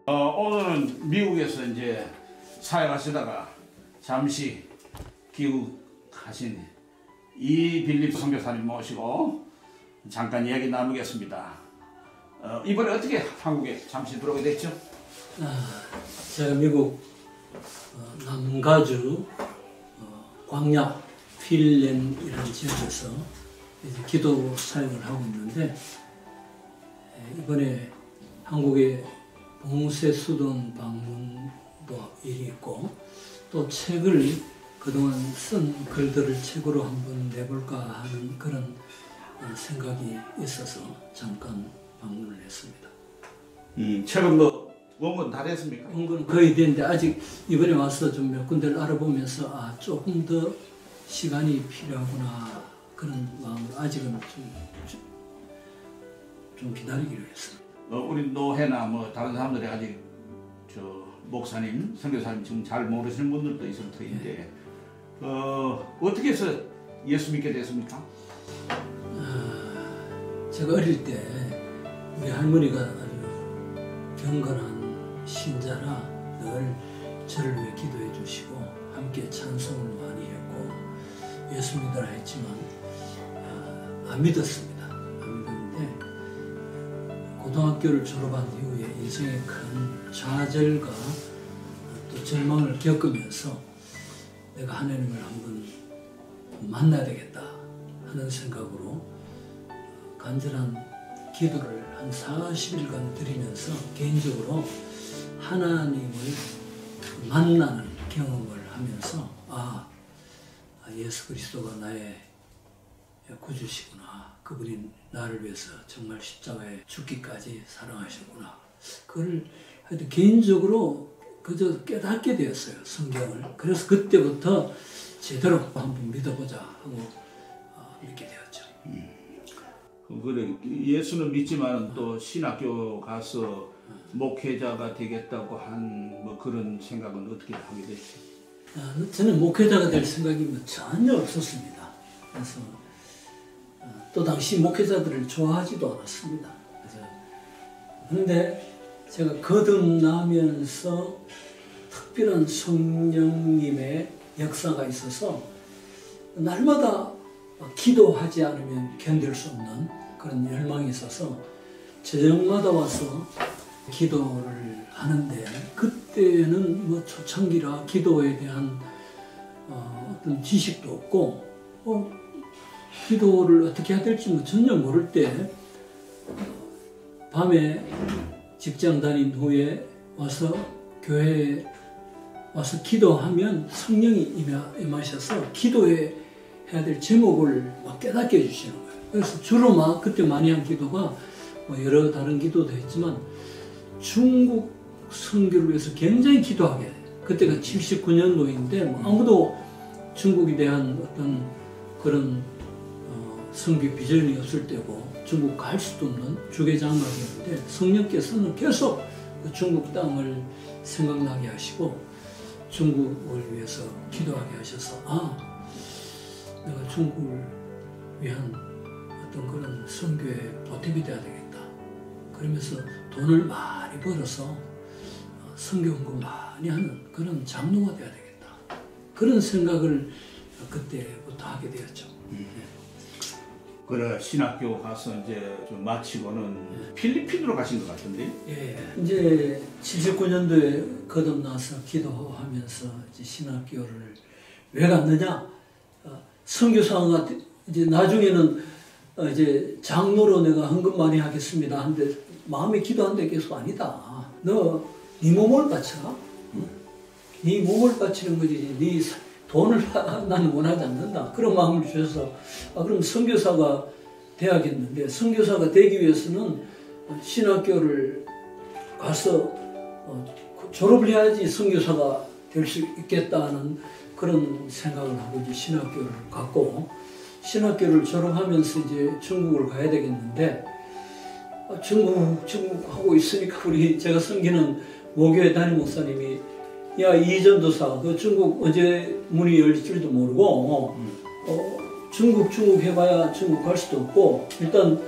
오늘은 미국에서 이제 사역하시다가 잠시 귀국하신 이빌립 선교사님 모시고 잠깐 이야기 나누겠습니다. 이번에 어떻게 한국에 잠시 들어오게 됐죠? 제가 미국 남가주 광야 필렌이라는 지역에서 이제 기도 사역을 하고 있는데, 이번에 한국에 봉쇄 수돈 방문도 일이 있고, 또 책을 그동안 쓴 글들을 책으로 한번 내볼까 하는 그런 생각이 있어서 잠깐 방문을 했습니다. 책은 뭐 원고는 다 됐습니까? 원고는 거의 됐는데 아직 이번에 와서 좀 몇 군데를 알아보면서 조금 더 시간이 필요하구나 그런 마음으로 아직은 좀 기다리기로 했습니다. 우리 노회나 뭐 다른 사람들이 아직 목사님, 선교사님 지금 잘 모르시는 분들도 있을 터인데 어떻게 해서 예수 믿게 됐습니까? 제가 어릴 때 우리 할머니가 아주 경건한 신자라 늘 저를 위해 기도해 주시고 함께 찬송을 많이 했고 예수 믿으라 했지만 안 믿었습니다. 안 믿었는데 고등학교를 졸업한 이후에 인생의 큰 좌절과 또 절망을 겪으면서 내가 하나님을 한번 만나야 되겠다 하는 생각으로 간절한 기도를 한 40일간 드리면서 개인적으로 하나님을 만나는 경험을 하면서 예수 그리스도가 나의 구주시구나. 그분이 나를 위해서 정말 십자가에 죽기까지 사랑하셨구나. 그걸 하여튼 개인적으로 그저 깨닫게 되었어요. 성경을. 그래서 그때부터 제대로 한번 믿어보자 하고 믿게 되었죠. 그래, 예수는 믿지만 또 신학교 가서 목회자가 되겠다고 한 뭐 그런 생각은 어떻게 하게 됐죠? 저는 목회자가 될 생각이 전혀 없었습니다. 그래서 또 당시 목회자들을 좋아하지도 않았습니다. 그런데 제가 거듭나면서 특별한 성령님의 역사가 있어서 날마다 기도하지 않으면 견딜 수 없는 그런 열망이 있어서 저녁마다 와서 기도를 하는데, 그때는 뭐 초창기라 기도에 대한 어떤 지식도 없고 기도를 어떻게 해야 될지 뭐 전혀 모를 때 밤에 직장 다닌 후에 와서 교회에 와서 기도하면 성령이 임하셔서 기도에 해야 될 제목을 막 깨닫게 해주시는 거예요. 그래서 주로 막 그때 많이 한 기도가 뭐 여러 다른 기도도 했지만 중국 선교를 위해서 굉장히 기도하게 돼요. 그때가 79년도인데 뭐 아무도 중국에 대한 어떤 그런 선교 비전이 없을 때고 중국 갈 수도 없는 주계장막이었는데 성령께서는 계속 그 중국 땅을 생각나게 하시고 중국을 위해서 기도하게 하셔서 내가 중국을 위한 어떤 그런 선교의 보탬이 돼야 되겠다. 그러면서 돈을 많이 벌어서 선교 헌금 많이 하는 그런 장로가 돼야 되겠다. 그런 생각을 그때부터 하게 되었죠. 그래, 신학교 가서 이제 좀 마치고는 필리핀으로 가신 것 같은데? 예. 이제 79년도에 거듭나서 기도하면서 이제 신학교를 왜 갔느냐? 선교사가 이제 나중에는 이제 장로로 내가 헌금 많이 하겠습니다. 한데 마음에 기도한데 계속 아니다. 너 네 몸을 바쳐라. 네 몸을 바치는 거지. 네 돈을 나는 원하지 않는다. 그런 마음을 주셔서 그럼 선교사가 돼야겠는데, 선교사가 되기 위해서는 신학교를 가서 졸업을 해야지 선교사가 될 수 있겠다는 그런 생각을 하고 이제 신학교를 갔고, 신학교를 졸업하면서 이제 중국을 가야 되겠는데 중국 하고 있으니까 제가 섬기는 모교회 담임 목사님이 야 이전도사 그 중국 언제 문이 열릴 줄도 모르고 중국 해봐야 중국 갈 수도 없고 일단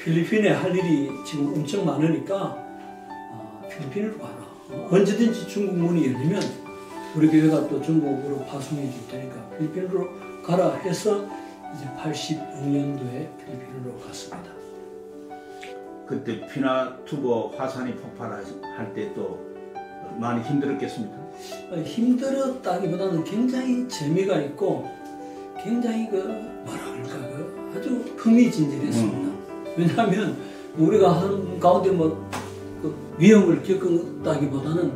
필리핀에 할 일이 지금 엄청 많으니까 필리핀으로 가라. 언제든지 중국 문이 열리면 우리 교회가 또 중국으로 파송해 줄 테니까 필리핀으로 가라 해서 이제 86년도에 필리핀으로 갔습니다. 그때 피나투보 화산이 폭발할 때 또 많이 힘들었겠습니까? 힘들었다기보다는 굉장히 재미가 있고 굉장히 뭐라 그럴까 아주 흥미진진했습니다. 왜냐하면 우리가 하는 가운데 위험을 겪었다기보다는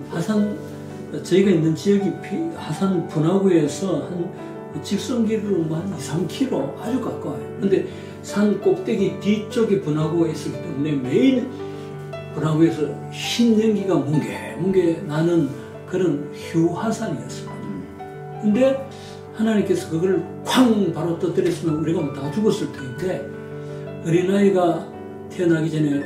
저희가 있는 지역이 하산 분화구에서 한 직선길으로 한 2, 3km 아주 가까워요. 근데 산 꼭대기 뒤쪽에 분화구가 있었기 때문에 매일 분화구에서 흰 연기가 뭉게뭉게 나는 그런 휴화산이었습니다. 근데 하나님께서 그걸 쾅 바로 터뜨렸으면 우리가 다 죽었을 텐데 어린아이가 태어나기 전에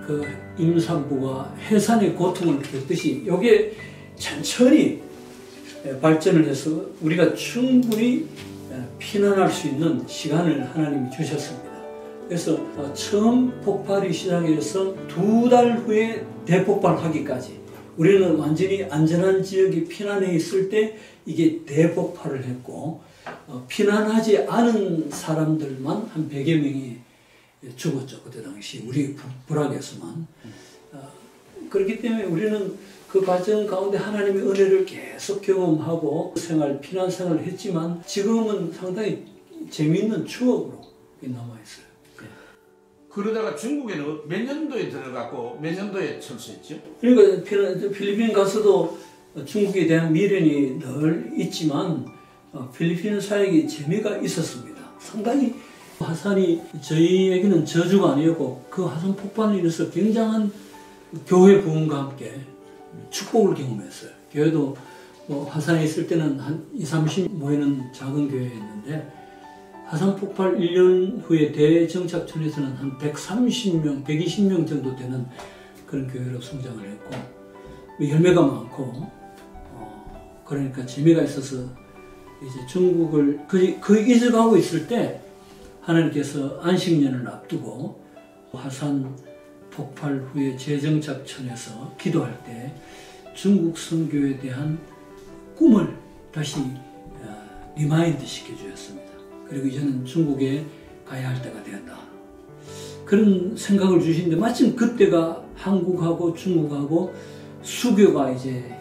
그 임산부가 해산의 고통을 겪듯이 이게 천천히 발전을 해서 우리가 충분히 피난할 수 있는 시간을 하나님이 주셨습니다. 그래서 처음 폭발이 시작해서 2달 후에 대폭발하기까지 우리는 완전히 안전한 지역에 피난해 있을 때 이게 대폭발을 했고 피난하지 않은 사람들만 한 100여 명이 죽었죠. 그때 당시 우리 부락에서만. 그렇기 때문에 우리는 그 과정 가운데 하나님의 은혜를 계속 경험하고 피난 생활을 했지만 지금은 상당히 재미있는 추억으로 남아있어요. 그러다가 중국에는 몇 년도에 들어갔고 몇 년도에 철수했죠? 그러니까 필리핀 가서도 중국에 대한 미련이 늘 있지만 필리핀 사역이 재미가 있었습니다. 상당히 화산이 저희에게는 저주가 아니었고 그 화산 폭발로 인해서 굉장한 교회 부흥과 함께 축복을 경험했어요. 교회도 화산에 있을 때는 한 20, 30 모이는 작은 교회였는데 화산 폭발 1년 후에 대정착촌에서는 한 130명, 120명 정도 되는 그런 교회로 성장을 했고 열매가 많고 그러니까 재미가 있어서 이제 중국을 그 잊어가고 있을 때 하나님께서 안식년을 앞두고 화산 폭발 후에 재정착촌에서 기도할 때 중국 선교에 대한 꿈을 다시 리마인드 시켜주었습니다. 그리고 이제는 중국에 가야 할 때가 되었다. 그런 생각을 주시는데 마침 그때가 한국하고 중국하고 수교가 이제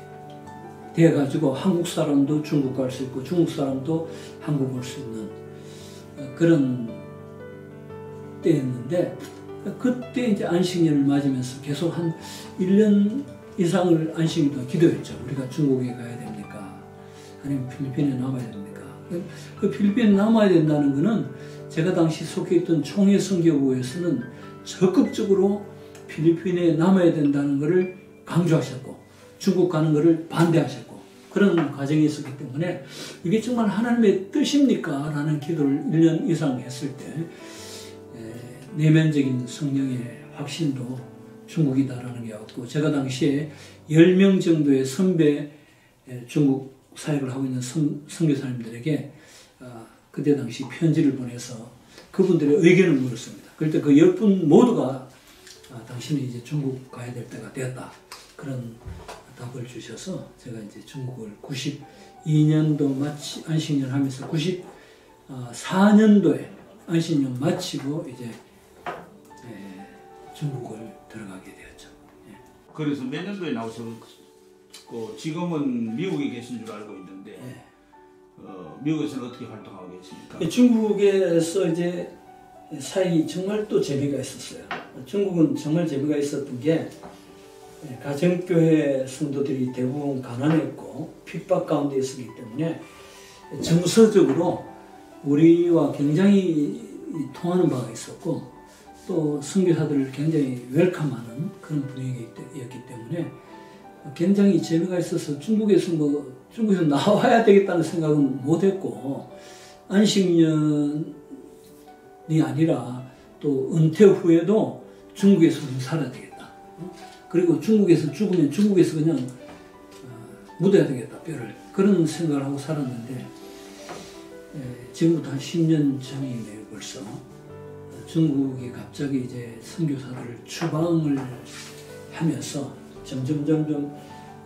돼가지고 한국 사람도 중국 갈 수 있고 중국 사람도 한국 올 수 있는 그런 때였는데 그때 이제 안식년을 맞으면서 계속 한 1년 이상을 안식일도 기도했죠. 우리가 중국에 가야 됩니까? 아니면 필리핀에 남아야 됩니까? 그 필리핀에 남아야 된다는 것은 제가 당시 속해 있던 총회 선교부에서는 적극적으로 필리핀에 남아야 된다는 것을 강조하셨고 중국 가는 것을 반대하셨고 그런 과정이 있었기 때문에 이게 정말 하나님의 뜻입니까? 라는 기도를 1년 이상 했을 때 내면적인 성령의 확신도 중국이다라는 게 왔고 제가 당시에 10명 정도의 선배 중국 사역을 하고 있는 선교사님들에게 그때 당시 편지를 보내서 그분들의 의견을 물었습니다. 그럴 때 그 10분 모두가 당신은 이제 중국 가야 될 때가 되었다. 그런 답을 주셔서 제가 이제 중국을 92년도 안식년 하면서 94년도에 안식년 마치고 이제 중국을 들어가게 되었죠. 그래서 몇 년도에 나오셨고 지금은 미국에 계신 줄 알고 있는데 미국에서는 어떻게 활동하고 계십니까? 중국에서 이제 사역이 정말 또 재미가 있었어요. 중국은 정말 재미가 있었던 게 가정교회 성도들이 대부분 가난했고 핍박 가운데 있었기 때문에 정서적으로 우리와 굉장히 통하는 바가 있었고 또 선교사들을 굉장히 웰컴하는 그런 분위기였기 때문에 굉장히 재미가 있어서 중국에서 나와야 되겠다는 생각은 못했고 안식년이 아니라 또 은퇴 후에도 중국에서 살아야 되겠다. 그리고 중국에서 죽으면 중국에서 그냥 묻어야 되겠다, 뼈를. 그런 생각을 하고 살았는데 지금부터 한 10년 전이네요, 벌써. 중국이 갑자기 이제 선교사들을 추방을 하면서 점점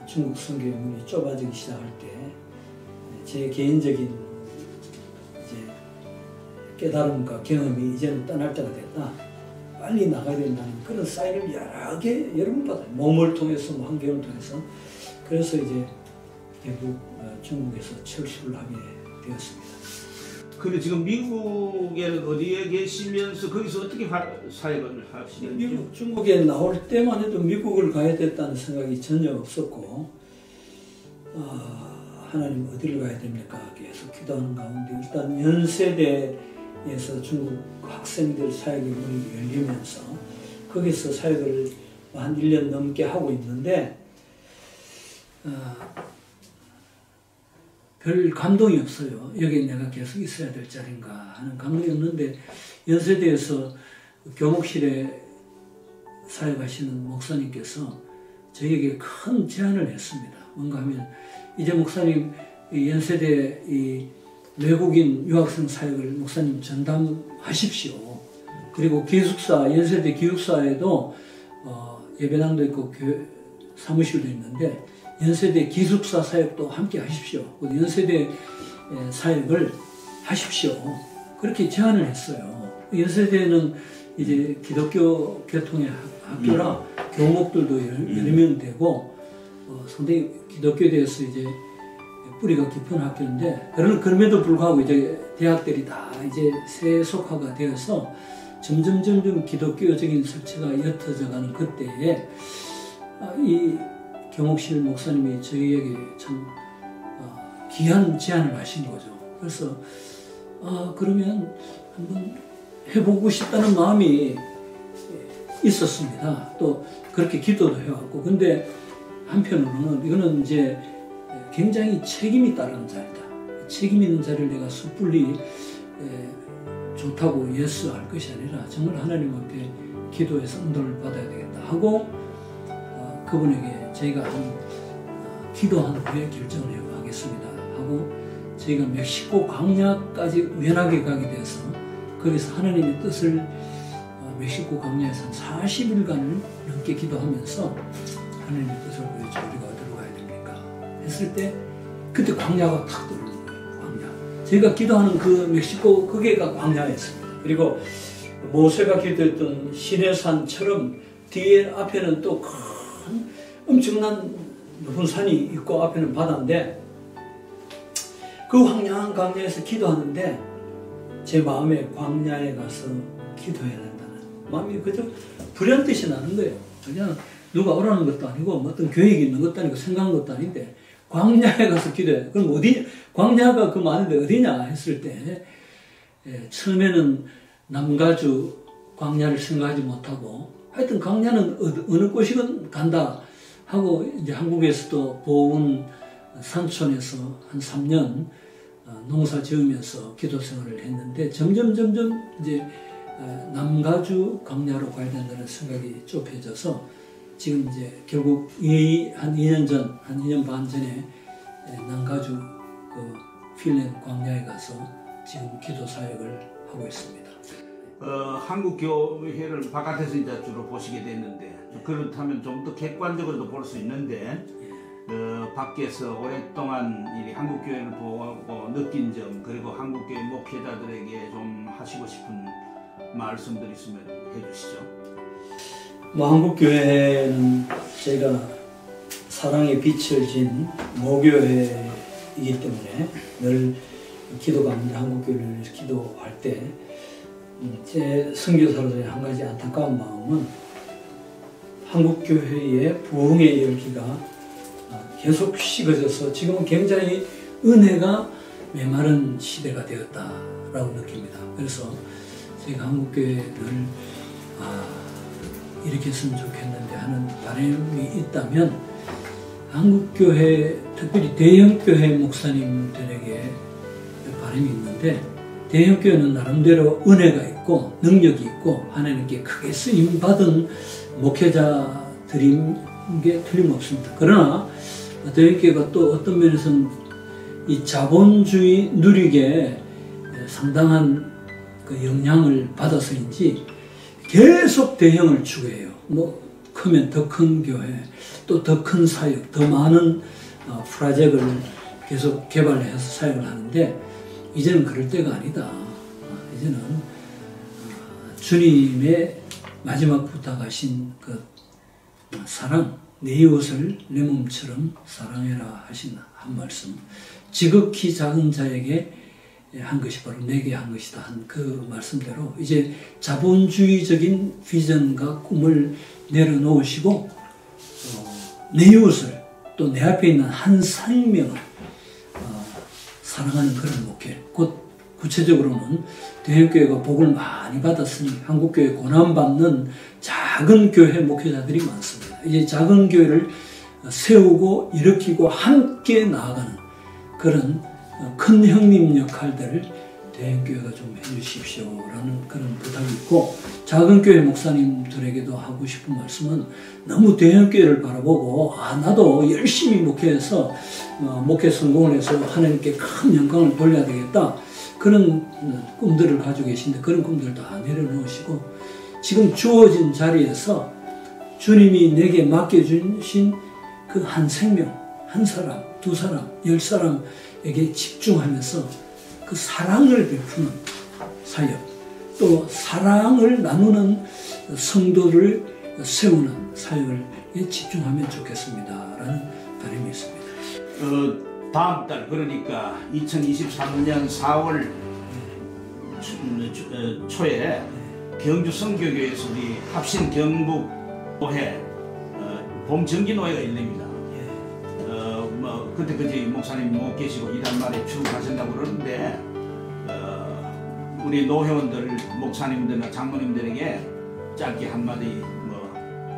중국 선교의 문이 좁아지기 시작할 때 제 개인적인 이제 깨달음과 경험이 이제는 떠날 때가 됐다. 빨리 나가야 된다는 그런 사인을 여러 번 받아요. 몸을 통해서, 환경을 통해서. 그래서 이제 결국 중국에서 철수를 하게 되었습니다. 근데 지금 미국에는 어디에 계시면서 거기서 어떻게 사역을 하시는지? 중국에 나올 때만 해도 미국을 가야 됐다는 생각이 전혀 없었고, 하나님 어디를 가야 됩니까? 계속 기도하는 가운데 일단 연세대에서 중국 학생들 사역의 문이 열리면서 거기서 사역을 한 1년 넘게 하고 있는데 별 감동이 없어요. 여기 내가 계속 있어야 될 자리인가 하는 감동이 없는데 연세대에서 교목실에 사역하시는 목사님께서 저에게 큰 제안을 했습니다. 뭔가 하면 이제 목사님 연세대 이 외국인 유학생 사역을 목사님 전담하십시오. 그리고 기숙사, 연세대 기숙사에도 예배당도 있고 사무실도 있는데 연세대 기숙사 사역도 함께 하십시오. 연세대 사역을 하십시오. 그렇게 제안을 했어요. 연세대는 이제 기독교 교통의 학교라 교목들도 여러 명 되고 상당히 기독교에 대해서 이제 뿌리가 깊은 학교인데 그럼에도 불구하고 이제 대학들이 다 이제 세속화가 되어서 점점 기독교적인 설치가 옅어져가는 그때에 이 교목실 목사님이 저희에게 참 귀한 제안을 하신 거죠. 그래서 그러면 한번 해보고 싶다는 마음이 있었습니다. 또 그렇게 기도도 해왔고, 근데 한편으로는 이거는 이제 굉장히 책임이 따르는 자리다. 책임 있는 자리를 내가 섣불리 좋다고 예스할 것이 아니라 정말 하나님 앞에 기도해서 응답을 받아야 되겠다 하고 그분에게 저희가 기도한 후에 결정을 하겠습니다 하고 저희가 멕시코 광야까지 우연하게 가게 돼서 거기서 하나님의 뜻을 멕시코 광야에서 한 40일간을 넘게 기도하면서 하나님의 뜻을 보여줘 우리가 어디로 가야 됩니까? 했을 때 그때 광야가 탁 떠오르는 거예요. 광야. 저희가 기도하는 그 멕시코 그게가 광야였습니다. 그리고 모세가 기도했던 시내산처럼 뒤에 앞에는 또 큰 엄청난 높은 산이 있고 앞에는 바다인데 그 황량한 광야에서 기도하는데 제 마음에 광야에 가서 기도해야 된다는 마음이 그저 불현듯이 나는 거예요. 그냥 누가 오라는 것도 아니고 뭐 어떤 계획이 있는 것도 아니고 생각한 것도 아닌데 광야에 가서 기도해. 그럼 어디 광야가 그 많은데 어디냐 했을 때 처음에는 남가주 광야를 생각하지 못하고 하여튼 광야는 어느 곳이건 간다 하고 이제 한국에서도 보은 산촌에서 한 3년 농사 지으면서 기도 생활을 했는데 점점 이제 남가주 광야로 가야 된다는 생각이 좁혀져서 지금 이제 결국 한 2년 반 전에 남가주 그 필렌 광야에 가서 지금 기도 사역을 하고 있습니다. 한국 교회를 바깥에서 이제 주로 보시게 됐는데 그렇다면 좀 더 객관적으로도 볼 수 있는데 밖에서 오랫동안 이 한국 교회를 보고 느낀 점 그리고 한국 교회 목회자들에게 좀 하시고 싶은 말씀들 있으면 해주시죠. 뭐 한국 교회는 제가 사랑의 빛을 진 모교회이기 때문에 늘 기도 가운데 한국 교회를 기도할 때 제 선교사로서의 한 가지 안타까운 마음은 한국 교회의 부흥의 열기가 계속 식어져서 지금은 굉장히 은혜가 메마른 시대가 되었다라고 느낍니다. 그래서 제가 한국교회를 이렇게 했으면 좋겠는데 하는 바람이 있다면 한국교회, 특별히 대형교회 목사님들에게 바람이 있는데 대형교회는 나름대로 은혜가 있고 능력이 있고 하나님께 크게 쓰임받은 목회자들인 게 틀림없습니다. 그러나 대형교회가 또 어떤 면에서는 이 자본주의 누리게 상당한 그 영향을 받아서인지 계속 대형을 추구해요. 뭐 크면 더 큰 교회, 또 더 큰 사역, 더 많은 프로젝트를 계속 개발해서 사역을 하는데 이제는 그럴 때가 아니다. 이제는 주님의 마지막 부탁하신 그 사랑, 내 이웃을 내 몸처럼 사랑해라 하신 한 말씀, 지극히 작은 자에게 한 것이 바로 내게 한 것이다 한 그 말씀대로 이제 자본주의적인 비전과 꿈을 내려놓으시고 내 이웃을 또 내 앞에 있는 한 생명을 사랑하는 그런 목회, 곧 구체적으로는 대형교회가 복을 많이 받았으니 한국교회 고난받는 작은 교회 목회자들이 많습니다. 이제 작은 교회를 세우고 일으키고 함께 나아가는 그런 큰 형님 역할들을 대형교회가 좀 해주십시오라는 그런 부탁이 있고, 작은 교회 목사님들에게도 하고 싶은 말씀은 너무 대형교회를 바라보고 나도 열심히 목회해서 목회 성공을 해서 하나님께 큰 영광을 돌려야 되겠다 그런 꿈들을 가지고 계신데 그런 꿈들 다 내려놓으시고 지금 주어진 자리에서 주님이 내게 맡겨주신 그 한 생명, 한 사람, 두 사람, 10사람에게 집중하면서 그 사랑을 베푸는 사역, 또 사랑을 나누는 성도를 세우는 사역을 집중하면 좋겠습니다 라는 바람이 있습니다. 다음 달, 그러니까 2023년 4월 초에 경주 성교교에서 우리 합신 경북노회 봄 정기노회가 열립니다. 그때까지 목사님 못 계시고 이달 말에 출국하신다고 그러는데 우리 노회원들, 목사님들이나 장로님들에게 짧게 한마디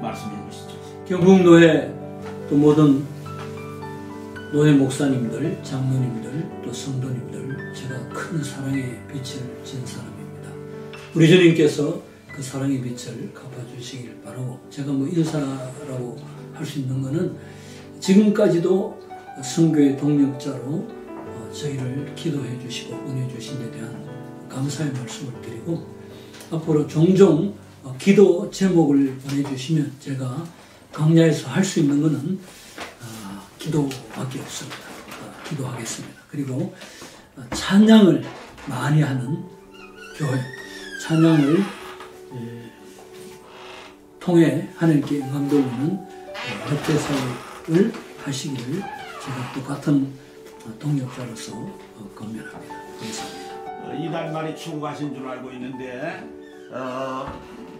말씀해 주시죠. 경북노회 또 모든 노회 목사님들, 장로님들, 또 성도님들, 제가 큰 사랑의 빛을 진 사람입니다. 우리 주님께서 그 사랑의 빛을 갚아주시길 바라고, 제가 인사라고 할 수 있는 것은 지금까지도 선교의 동력자로 저희를 기도해 주시고 은혜 주신 데 대한 감사의 말씀을 드리고, 앞으로 종종 기도 제목을 보내주시면 제가 강야에서 할 수 있는 것은 기도밖에 없습니다. 기도하겠습니다. 그리고 찬양을 많이 하는 교회, 찬양을 통해 하나님께 영광 돌리는 협회사역을 하시기를 제가 똑같은 동력자로서 권면합니다. 감사합니다. 이달 말에 출국하신 줄 알고 있는데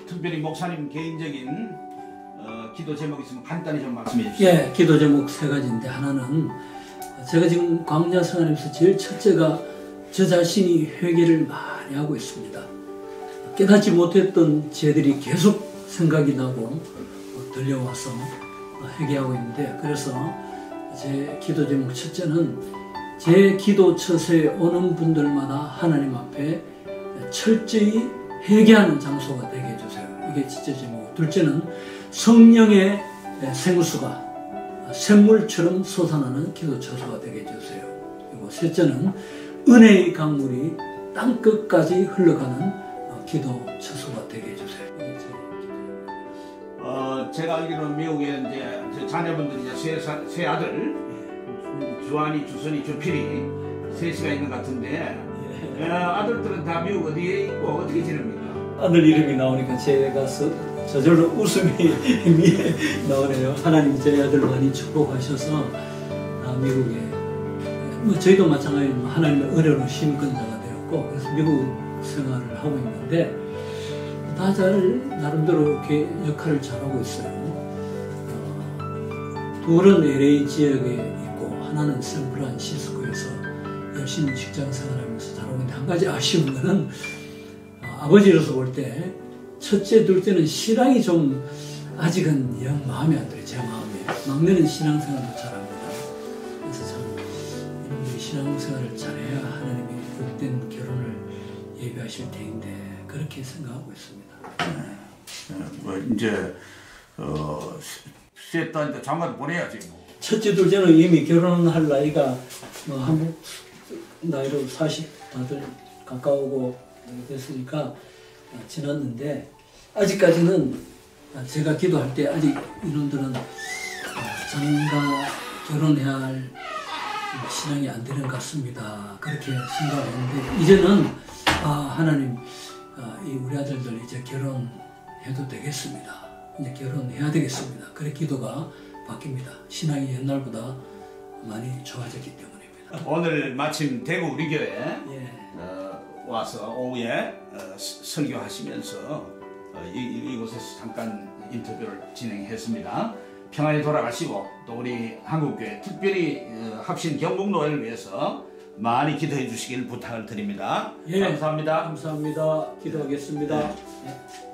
특별히 목사님 개인적인 기도 제목 있으면 간단히 좀 말씀해 주시죠. 예, 기도 제목 3가지인데 하나는 제가 지금 광야 생활하면서 제일 첫째가 저 자신이 회개를 많이 하고 있습니다. 깨닫지 못했던 죄들이 계속 생각이 나고 들려와서 회개하고 있는데, 그래서 제 기도 제목 첫째는 제 기도 처세에 오는 분들마다 하나님 앞에 철저히 회개하는 장소가 되게 해주세요. 이게 첫째 제목. 둘째는 성령의 생수가 샘물처럼 솟아나는 기도 처소가 되게 해주세요. 그리고 셋째는 은혜의 강물이 땅끝까지 흘러가는 기도 처소가 되게 해주세요. 이게 제 기도입니다. 제가 알기로는 미국에 이제 자녀분들이 이제 세 아들, 주한이, 주선이, 주필이 셋이가 있는 것 같은데 아들들은 다 미국 어디에 있고 어떻게 지냅니까? 아들 이름이 나오니까 제가 저절로 웃음이 나오네요. 하나님 제 아들 많이 축복하셔서 미국에 저희도 마찬가지로 하나님의 은혜로 심근자가 되었고, 그래서 미국 생활을 하고 있는데 다 잘 나름대로 이렇게 역할을 잘하고 있어요. 둘은 LA 지역에 있고 하나는 샌프란시스코에서 열심히 직장 생활하면서 잘하고 있는데, 한 가지 아쉬운 거는 아버지로서 볼 때 첫째, 둘째는 신앙이 좀 아직은 영 마음에 안 들어요. 제 마음에. 막내는 신앙생활도 잘합니다. 그래서 참 이놈들이 신앙생활을 잘해야 하나님이 복된 결혼을 예비하실 테인데 그렇게 생각하고 있습니다. 이제 셋 다니까 장가도 보내야지 뭐. 첫째, 둘째는 이미 결혼할 나이가 한국 나이로 40 다들 가까우고 됐으니까 지났는데, 아직까지는 제가 기도할 때 아직 이놈들은 장가 결혼해야 할 신앙이 안 되는 것 같습니다. 그렇게 생각했는데 이제는 하나님 이 우리 아들들 이제 결혼해도 되겠습니다. 이제 결혼해야 되겠습니다. 그래 기도가 바뀝니다. 신앙이 옛날보다 많이 좋아졌기 때문입니다. 오늘 마침 대구 우리 교회 예. 와서 오후에 설교하시면서 이곳에서 잠깐 인터뷰를 진행했습니다. 평안히 돌아가시고 또 우리 한국교회 특별히 합신 경북노회를 위해서 많이 기도해 주시길 부탁을 드립니다. 예. 감사합니다. 감사합니다. 기도하겠습니다. 네. 예.